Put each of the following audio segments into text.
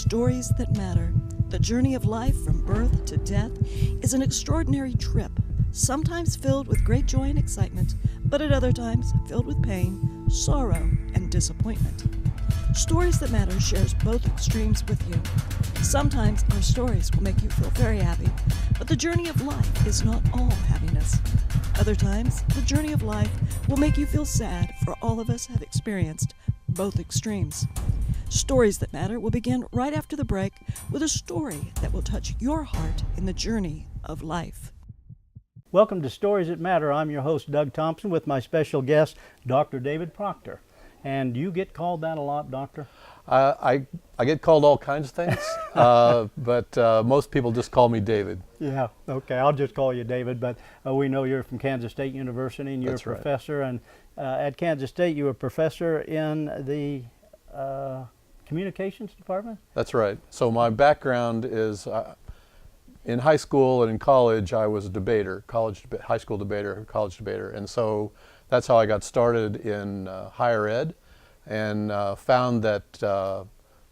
Stories that matter. The journey of life from birth to death is an extraordinary trip, sometimes filled with great joy and excitement, but at other times filled with pain, sorrow, and disappointment. Stories That Matter shares both extremes with you. Sometimes our stories will make you feel very happy, but the journey of life is not all happiness. Other times, the journey of life will make you feel sad, for all of us have experienced both extremes. Stories That Matter will begin right after the break with a story that will touch your heart in the journey of life. Welcome to Stories That Matter. I'm your host, Doug Thompson, with my special guest, Dr. David Proctor. And you get called that a lot, Doctor? I get called all kinds of things, but most people just call me David. Yeah, okay, I'll just call you David, but we know you're from Kansas State University and you're That's a professor, right. And at Kansas State you were a professor in the communications department? That's right. So my background is in high school and in college I was a debater, high school debater, college debater, and so that's how I got started in higher ed, and found that the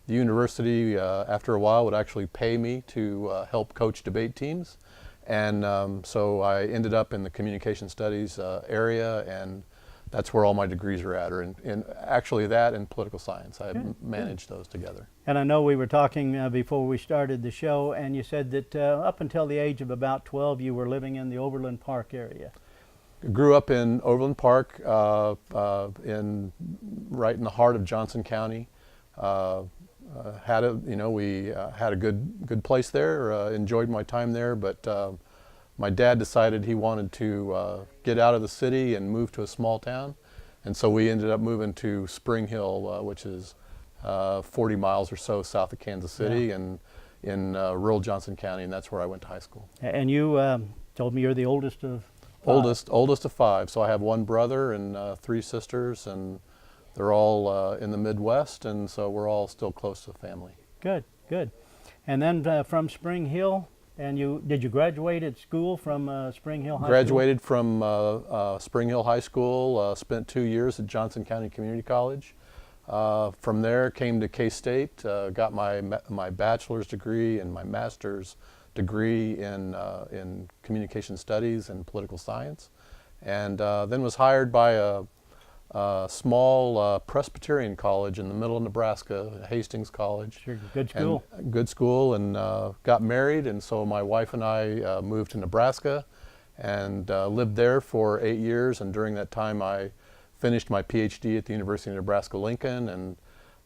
university after a while would actually pay me to help coach debate teams, and so I ended up in the communication studies area, and that's where all my degrees are at, or in actually that and political science. I managed those together. And I know we were talking before we started the show, and you said that up until the age of about 12 you were living in the Overland Park area. Grew up in Overland Park, right in the heart of Johnson County. We had a good place there. Enjoyed my time there, but my dad decided he wanted to get out of the city and move to a small town, and so we ended up moving to Spring Hill, which is 40 miles or so south of Kansas City, and in rural Johnson County, and that's where I went to high school. And you told me you're the oldest of five. Oldest of five. So I have one brother and three sisters, and they're all in the Midwest, and so we're all still close to the family. Good, good. And then from Spring Hill, and did you graduate at school from Spring Hill High Graduated from Spring Hill High School, spent 2 years at Johnson County Community College. From there came to K-State, got my bachelor's degree and my master's degree in communication studies and political science, and then was hired by a small Presbyterian college in the middle of Nebraska, Hastings College. Sure, good school. Good school, and got married, and so my wife and I moved to Nebraska and lived there for 8 years, and during that time I finished my PhD at the University of Nebraska-Lincoln, and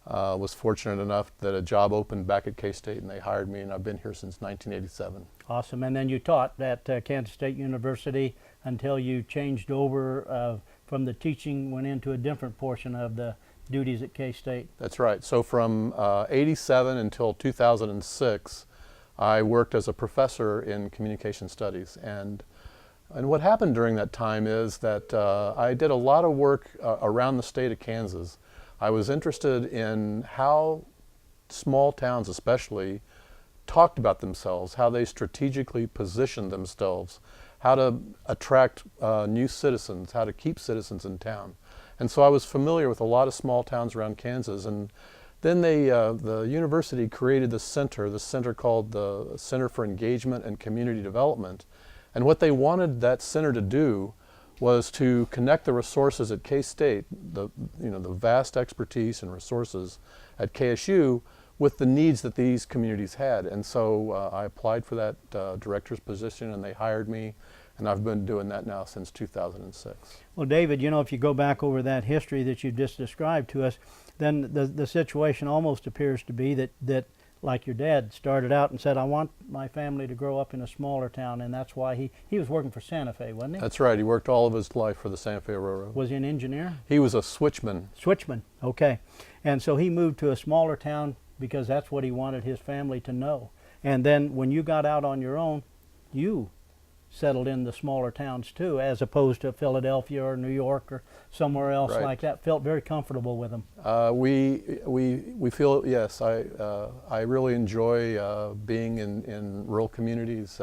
was fortunate enough that a job opened back at K-State and they hired me, and I've been here since 1987. Awesome. And then you taught at Kansas State University until you changed over from the teaching, went into a different portion of the duties at K-State. That's right. So from 87 until 2006 I worked as a professor in communication studies, and what happened during that time is that I did a lot of work around the state of Kansas. I was interested in how small towns especially talked about themselves, how they strategically positioned themselves, how to attract new citizens, how to keep citizens in town. And so I was familiar with a lot of small towns around Kansas, and then the university created the center called the Center for Engagement and Community Development. And what they wanted that center to do was to connect the resources at K-State, the vast expertise and resources at KSU, with the needs that these communities had. And so I applied for that director's position, and they hired me, and I've been doing that now since 2006. Well, David, if you go back over that history that you just described to us, then the situation almost appears to be that like your dad started out and said, I want my family to grow up in a smaller town, and that's why he was working for Santa Fe, wasn't he? That's right. He worked all of his life for the Santa Fe Railroad. Was he an engineer? He was a switchman. Switchman, okay. And so he moved to a smaller town because that's what he wanted his family to know. And then when you got out on your own, you settled in the smaller towns too, as opposed to Philadelphia or New York or somewhere else like that. Felt very comfortable with them. We feel, yes, I really enjoy being in rural communities.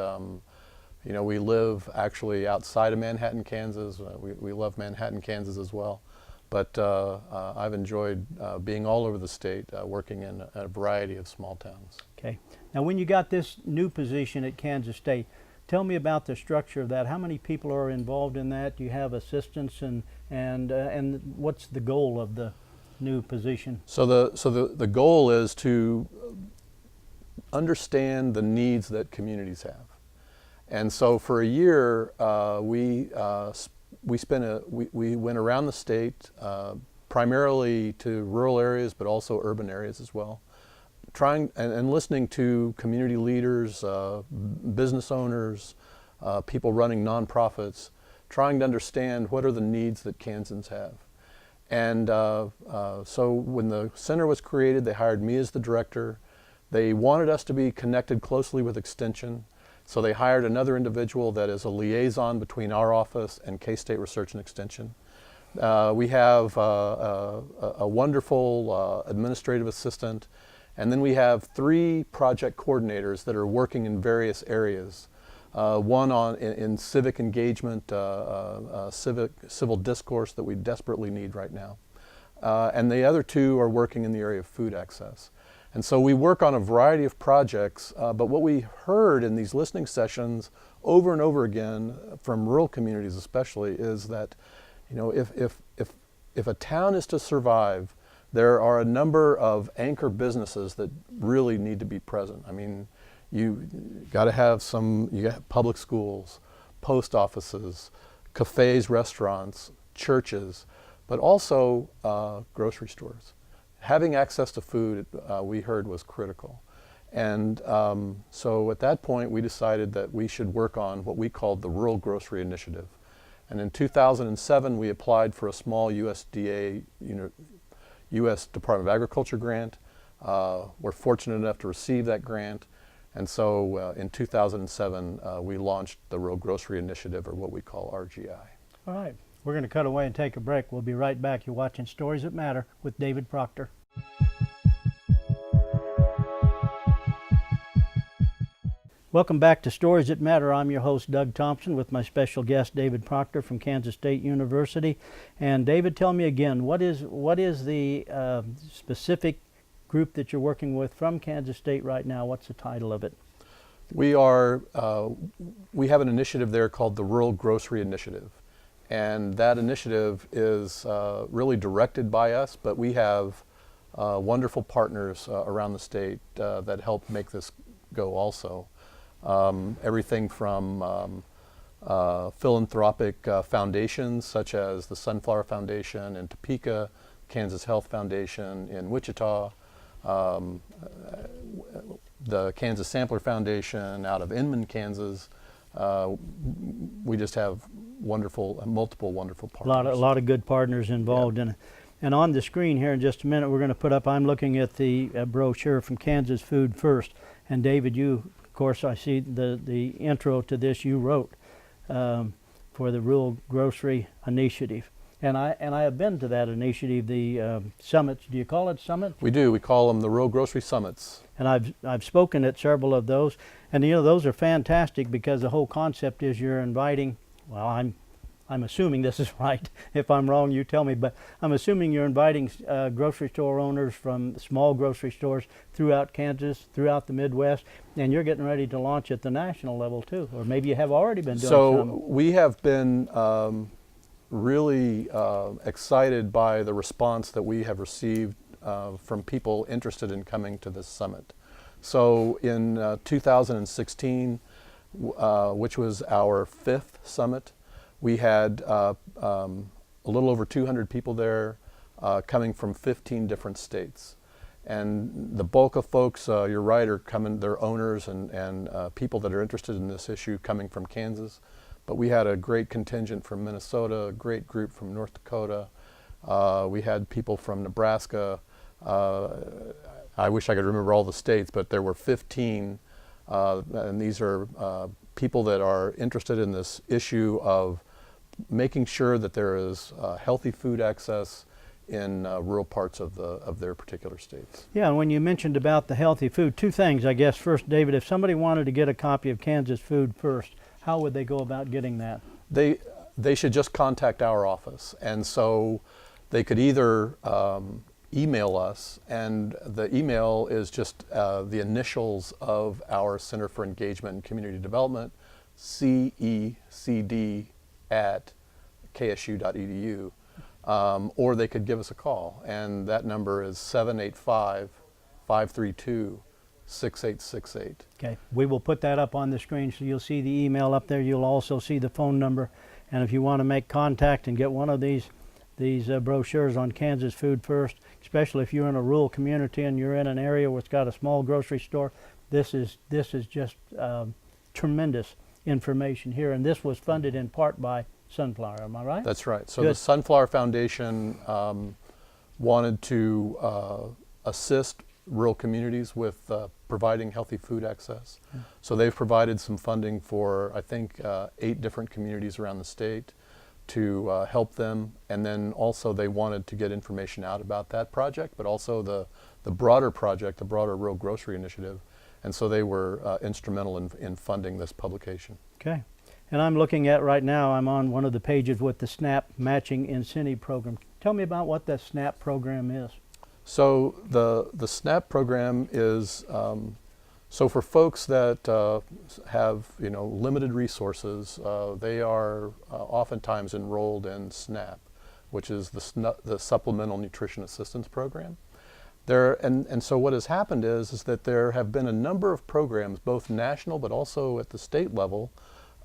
We live actually outside of Manhattan, Kansas. We love Manhattan, Kansas as well. But I've enjoyed being all over the state, working in a variety of small towns. Okay. Now, when you got this new position at Kansas State, tell me about the structure of that. How many people are involved in that? Do you have assistants, and what's the goal of the new position? So the goal is to understand the needs that communities have. And so for a year, we went around the state, primarily to rural areas, but also urban areas as well, trying and listening to community leaders, business owners, people running nonprofits, trying to understand what are the needs that Kansans have. And so when the center was created, they hired me as the director. They wanted us to be connected closely with Extension. So they hired another individual that is a liaison between our office and K-State Research and Extension. We have a wonderful administrative assistant, and then we have 3 project coordinators that are working in various areas. One in civic engagement, civil discourse that we desperately need right now. And the other 2 are working in the area of food access. And so we work on a variety of projects, but what we heard in these listening sessions over and over again, from rural communities especially, is that, you know, if a town is to survive, there are a number of anchor businesses that really need to be present. I mean, you got to have you got public schools, post offices, cafes, restaurants, churches, but also grocery stores. Having access to food, we heard, was critical. And so at that point, we decided that we should work on what we called the Rural Grocery Initiative. And in 2007, we applied for a small USDA, U.S. Department of Agriculture grant. We're fortunate enough to receive that grant. And so in 2007, we launched the Rural Grocery Initiative, or what we call RGI. All right. We're going to cut away and take a break. We'll be right back. You're watching Stories That Matter with David Proctor. Welcome back to Stories That Matter. I'm your host, Doug Thompson, with my special guest, David Proctor from Kansas State University. And David, tell me again, what is the specific group that you're working with from Kansas State right now? What's the title of it? We have an initiative there called the Rural Grocery Initiative. And that initiative is really directed by us, but we have wonderful partners around the state that help make this go also. Everything from philanthropic foundations such as the Sunflower Foundation in Topeka, Kansas Health Foundation in Wichita, the Kansas Sampler Foundation out of Inman, Kansas. We just have multiple wonderful partners. A lot of good partners involved in it. And on the screen here in just a minute, we're going to put up, I'm looking at the brochure from Kansas Food First. And David, you, of course, I see the intro to this you wrote for the Rural Grocery Initiative. And I have been to that initiative, the summits. Do you call it summit? We do. We call them the Rural Grocery Summits. And I've spoken at several of those, and those are fantastic because the whole concept is you're inviting. Well, I'm assuming this is right. If I'm wrong, you tell me. But I'm assuming you're inviting grocery store owners from small grocery stores throughout Kansas, throughout the Midwest, and you're getting ready to launch at the national level too, or maybe you have already been doing some. So we have been really excited by the response that we have received from people interested in coming to this summit. So in 2016, which was our 5th summit, we had a little over 200 people there coming from 15 different states. And the bulk of folks, you're right, are coming, they're owners and people that are interested in this issue coming from Kansas. But we had a great contingent from Minnesota, a great group from North Dakota. We had people from Nebraska. I wish I could remember all the states, but there were 15. And these are people that are interested in this issue of making sure that there is healthy food access in rural parts of their particular states. Yeah, and when you mentioned about the healthy food, 2 things, I guess. First, David, if somebody wanted to get a copy of Kansas Food First, how would they go about getting that? They should just contact our office. And so they could either email us, and the email is just the initials of our Center for Engagement and Community Development, cecd@ksu.edu, or they could give us a call, and that number is 785-532-6868. Okay, we will put that up on the screen, so you'll see the email up there. You'll also see the phone number, and if you want to make contact and get one of these brochures on Kansas Food First, especially if you're in a rural community and you're in an area where it's got a small grocery store, this is just tremendous information here, and this was funded in part by Sunflower, am I right? That's right. So Good. the Sunflower Foundation wanted to assist rural communities with providing healthy food access. So they've provided some funding for, I think, 8 different communities around the state to help them, and then also they wanted to get information out about that project, but also the broader project, the broader Rural Grocery Initiative, and so they were instrumental in funding this publication. Okay, and I'm looking at right now, I'm on one of the pages with the SNAP Matching Incentive Program. Tell me about what the SNAP program is. So the SNAP program is so for folks that have limited resources, they are oftentimes enrolled in SNAP, which is the Supplemental Nutrition Assistance Program. And so what has happened is that there have been a number of programs, both national but also at the state level,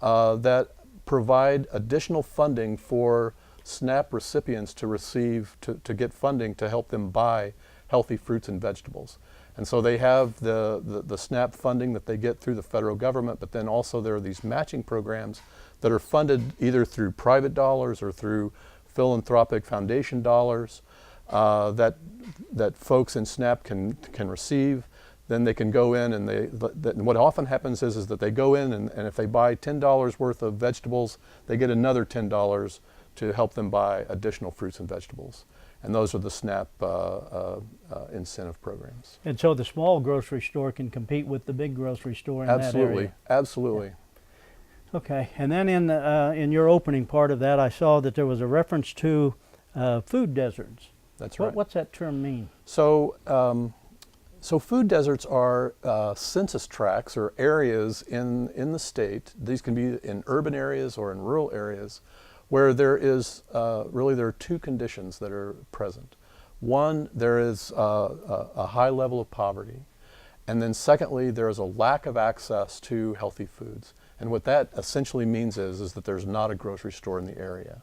that provide additional funding for SNAP recipients to receive, to get funding to help them buy healthy fruits and vegetables. And so they have the SNAP funding that they get through the federal government, but then also there are these matching programs that are funded either through private dollars or through philanthropic foundation dollars that folks in SNAP can receive. Then they can go in, and what often happens is that they go in, and if they buy $10 worth of vegetables, they get another $10 to help them buy additional fruits and vegetables. And those are the SNAP incentive programs. And so the small grocery store can compete with the big grocery store in that area. Absolutely. Yeah. Okay, and then in your opening part of that, I saw that there was a reference to food deserts. That's right. What's that term mean? So, so food deserts are census tracts or areas in the state. These can be in urban areas or in rural areas, where there is there are 2 conditions that are present. One, there is a high level of poverty, and then secondly, there is a lack of access to healthy foods. And what that essentially means is that there's not a grocery store in the area.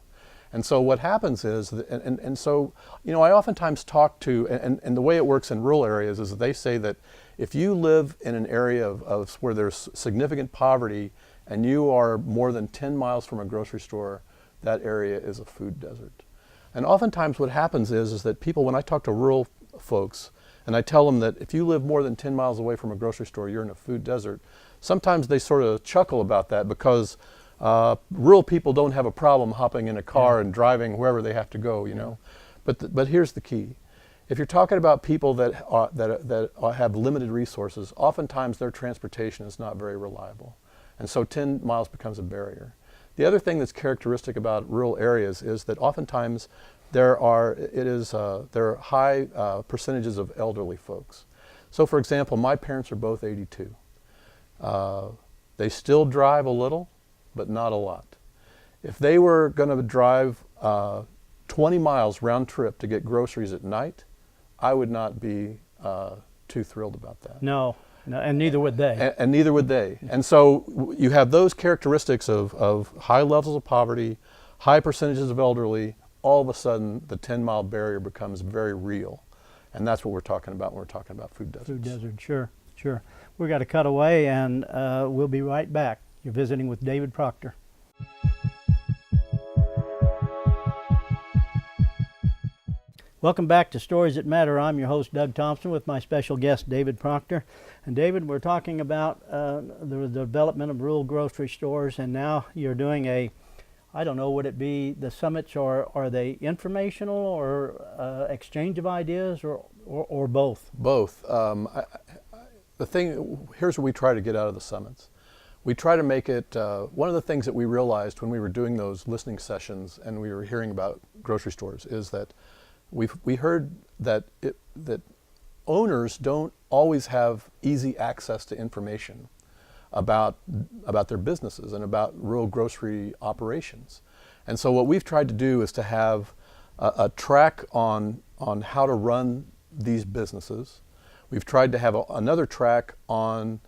And so what happens is, and so, I oftentimes talk to, and the way it works in rural areas is that they say that if you live in an area of where there's significant poverty and you are more than 10 miles from a grocery store, that area is a food desert. And oftentimes what happens is that people, when I talk to rural folks, and I tell them that if you live more than 10 miles away from a grocery store, you're in a food desert, sometimes they sort of chuckle about that because rural people don't have a problem hopping in a car and driving wherever they have to go, But here's the key. If you're talking about people that have limited resources, oftentimes their transportation is not very reliable. And so 10 miles becomes a barrier. The other thing that's characteristic about rural areas is that oftentimes there are high percentages of elderly folks. So for example, my parents are both 82. They still drive a little, but not a lot. If they were going to drive 20 miles round trip to get groceries at night, I would not be too thrilled about that. No, and neither would they. And neither would they. And so you have those characteristics of high levels of poverty, high percentages of elderly. All of a sudden, the 10-mile barrier becomes very real. And that's what we're talking about when we're talking about food deserts. Food desert, sure. We've got to cut away, and we'll be right back. You're visiting with David Proctor. Welcome back to Stories That Matter. I'm your host, Doug Thompson, with my special guest, David Proctor. And David, we're talking about the development of rural grocery stores, and now you're doing I don't know, would it be the summits, or are they informational or exchange of ideas, or both? Both. Here's what we try to get out of the summits. We try to make it, one of the things that we realized when we were doing those listening sessions and we were hearing about grocery stores is that we heard that that owners don't always have easy access to information about their businesses and about rural grocery operations. And so what we've tried to do is to have a track on how to run these businesses. We've tried to have another track on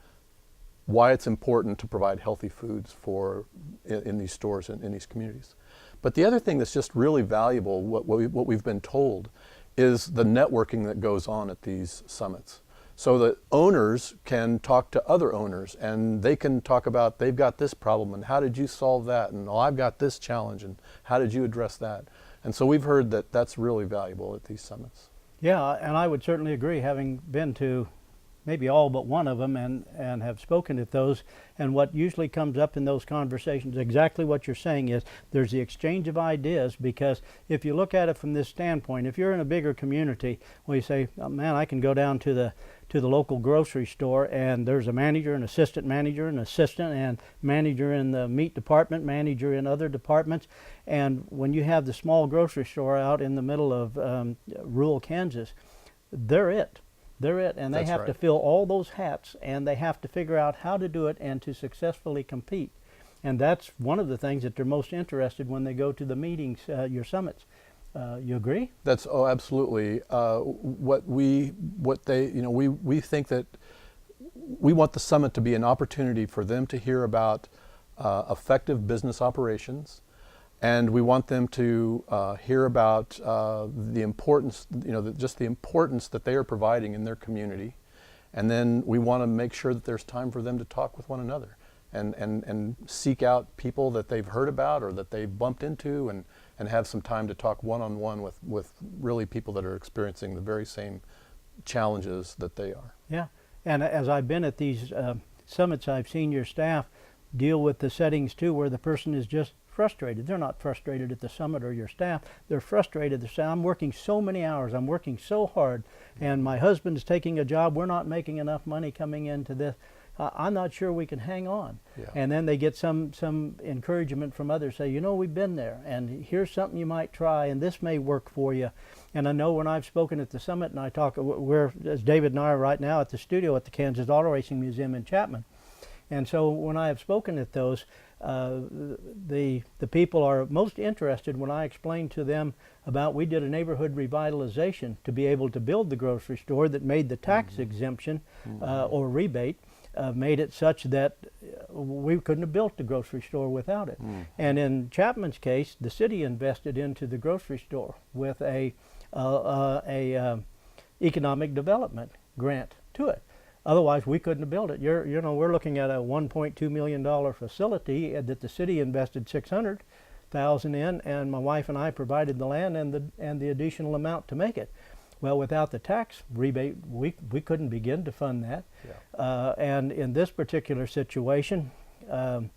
why it's important to provide healthy foods in these stores and in these communities. But the other thing that's just really valuable, what we've been told, is the networking that goes on at these summits. So that owners can talk to other owners, and they can talk about, they've got this problem, and how did you solve that? And, oh, I've got this challenge, and how did you address that? And so we've heard that that's really valuable at these summits. Yeah, and I would certainly agree, having been to maybe all but one of them and have spoken at those. And what usually comes up in those conversations, exactly what you're saying, is there's the exchange of ideas, because if you look at it from this standpoint, if you're in a bigger community, well, you say, oh, man, I can go down to the local grocery store, and there's a manager, an assistant manager, an assistant, and manager in the meat department, manager in other departments. And when you have the small grocery store out in the middle of rural Kansas, they're it. And they have to fill all those hats, and they have to figure out how to do it and to successfully compete. And that's one of the things that they're most interested when they go to the meetings, your summits. You agree? That's absolutely. We think that we want the summit to be an opportunity for them to hear about effective business operations, and we want them to hear about the importance, just the importance that they are providing in their community, and then we want to make sure that there's time for them to talk with one another and seek out people that they've heard about or that they've bumped into, and have some time to talk one-on-one with really people that are experiencing the very same challenges that they are. Yeah, and as I've been at these summits, I've seen your staff deal with the settings too, where the person is just frustrated. They're not frustrated at the summit or your staff. They're frustrated. They say, I'm working so many hours, I'm working so hard, and my husband's taking a job, we're not making enough money coming into this. I'm not sure we can hang on. Yeah. And then they get some encouragement from others, say, we've been there, and here's something you might try, and this may work for you. And I know when I've spoken at the summit, and I talk, as David and I are right now at the studio at the Kansas Auto Racing Museum in Chapman. And so when I have spoken at those, the people are most interested when I explain to them about, we did a neighborhood revitalization to be able to build the grocery store that made the tax exemption or rebate, made it such that we couldn't have built the grocery store without it. And in Chapman's case, the city invested into the grocery store with a economic development grant to it. Otherwise, we couldn't have built it. We're looking at a $1.2 million facility that the city invested $600,000 in, and my wife and I provided the land and the additional amount to make it. Well, without the tax rebate, we couldn't begin to fund that. Yeah. And in this particular situation, the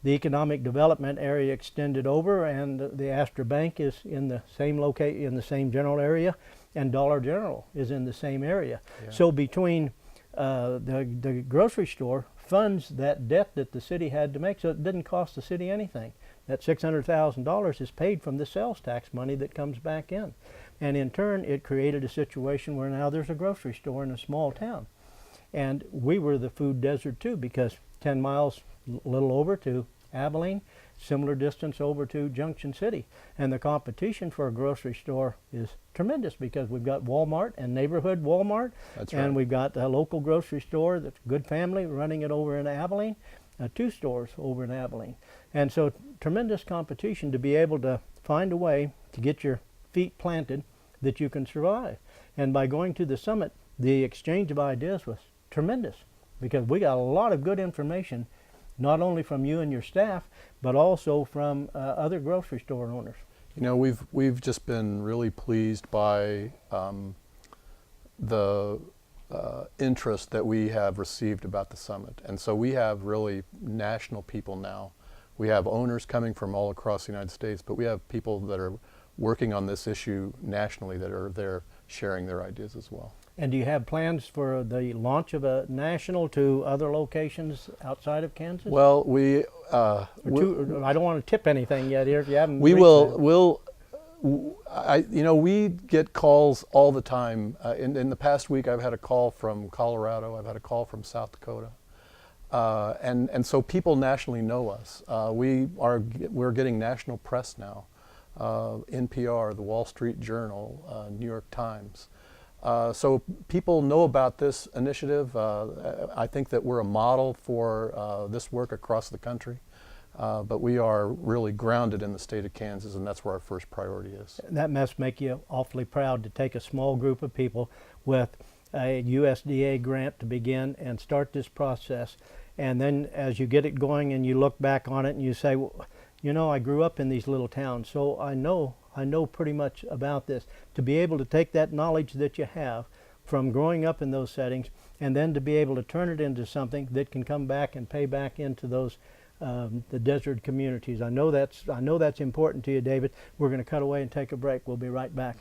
economic development area extended over, and the Astor Bank is in the same general area, and Dollar General is in the same area. Yeah. So between the grocery store funds that debt that the city had to make, so it didn't cost the city anything. That $600,000 is paid from the sales tax money that comes back in. And in turn, it created a situation where now there's a grocery store in a small town. And we were the food desert too, because 10 miles, a little over, to Abilene, similar distance over to Junction City. And the competition for a grocery store is tremendous, because we've got Walmart and neighborhood Walmart. That's right. And we've got a local grocery store that's Good Family running it over in Abilene, 2 stores over in Abilene. And so tremendous competition to be able to find a way to get your feet planted that you can survive. And by going to the summit, the exchange of ideas was tremendous, because we got a lot of good information, not only from you and your staff, but also from other grocery store owners. We've just been really pleased by the interest that we have received about the summit. And so we have really national people now. We have owners coming from all across the United States, but we have people that are working on this issue nationally that are there sharing their ideas as well. And do you have plans for the launch of a national to other locations outside of Kansas? Well, I don't want to tip anything yet here if you haven't. We get calls all the time. In the past week, I've had a call from Colorado. I've had a call from South Dakota. And so people nationally know us. We're getting national press now. NPR, the Wall Street Journal, New York Times. So people know about this initiative. I think that we're a model for this work across the country. But we are really grounded in the state of Kansas, and that's where our first priority is. That must make you awfully proud to take a small group of people with a USDA grant to begin and start this process. And then as you get it going and you look back on it and you say, well, you know, I grew up in these little towns, so I know pretty much about this. To be able to take that knowledge that you have from growing up in those settings and then to be able to turn it into something that can come back and pay back into those the desert communities. I know that's important to you, David. We're going to cut away and take a break. We'll be right back.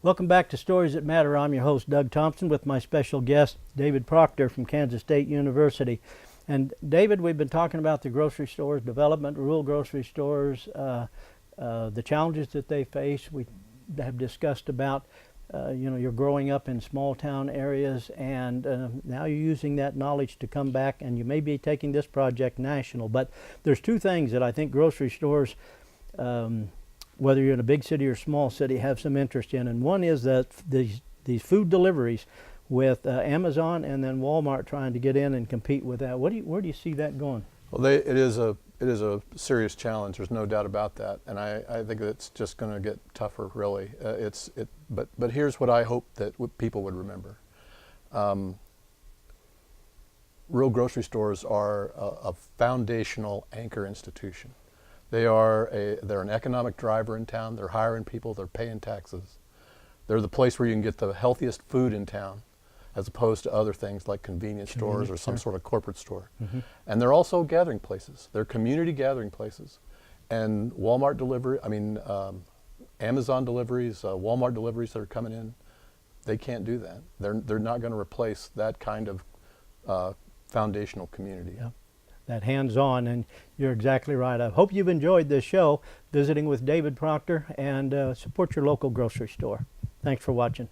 Welcome back to Stories That Matter. I'm your host, Doug Thompson, with my special guest, David Proctor from Kansas State University. And David, we've been talking about the grocery stores, development, rural grocery stores, the challenges that they face. We have discussed about you're growing up in small town areas, and now you're using that knowledge to come back, and you may be taking this project national. But there's two things that I think grocery stores, whether you're in a big city or small city, have some interest in. And one is that these food deliveries with Amazon and then Walmart trying to get in and compete with that. Where do you see that going? Well, it is a serious challenge. There's no doubt about that, and I think it's just going to get tougher. Really, but here's what I hope that people would remember: rural grocery stores are a foundational anchor institution. They're an economic driver in town. They're hiring people. They're paying taxes. They're the place where you can get the healthiest food in town, as opposed to other things like convenience stores or some sort of corporate store. Mm-hmm. And they're also gathering places. They're community gathering places. And Amazon deliveries, Walmart deliveries that are coming in, they can't do that. They're not going to replace that kind of foundational community. Yeah. That hands-on, and you're exactly right. I hope you've enjoyed this show, visiting with David Proctor, and support your local grocery store. Thanks for watching.